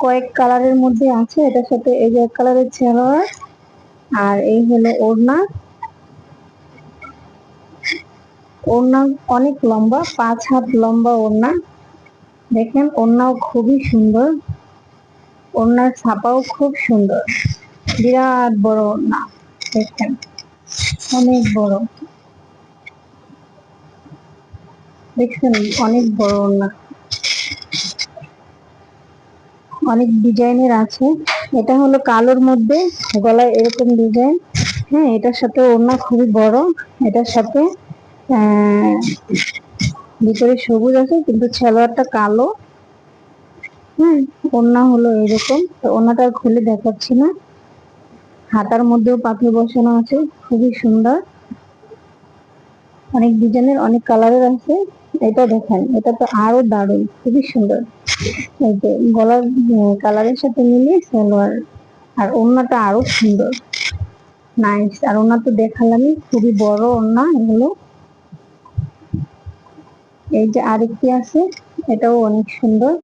কয়েক কালারের মধ্যে আছে, এটার সাথে এই যে এক কালারের সালোয়ার, আর এই হলো ওড়না। ওড়না অনেক লম্বা, 5 হাত লম্বা ওড়না। দেখেন ওড়নাও খুবই সুন্দর, ওড়নার ছাপাও খুব সুন্দর, বিরাট বড় ওড়না। দেখেন অনেক বড়, দেখছেন অনেক বড় ওড়না, অনেক ডিজাইনের আছে। এটা হলো কালোর মধ্যে, গলায় এরকম ডিজাইন। হ্যাঁ, এটার সাথে ওড়না খুবই বড়, এটার সাথে ভিতরে সবুজ আছে কিন্তু সালোয়ারটা কালো। হ্যাঁ, ওড়না হলো এরকম, তো ওড়নাটা খুলে দেখাচ্ছি না। হাতার মধ্যেও পাথর বসানো আছে, খুবই সুন্দর, অনেক ডিজাইনের, অনেক কালারের আছে। এটা দেখেন, এটা তো আরো দারুণ, খুবই সুন্দর। এই যে গলার কালারের সাথে মিলিয়ে সালোয়ার, আর ওড়নাটা আরো সুন্দর, নাইস। আর ওড়না তো দেখালামই, খুবই বড় ওড়না এগুলো। এই যে আরেকটি আছে, এটাও অনেক সুন্দর।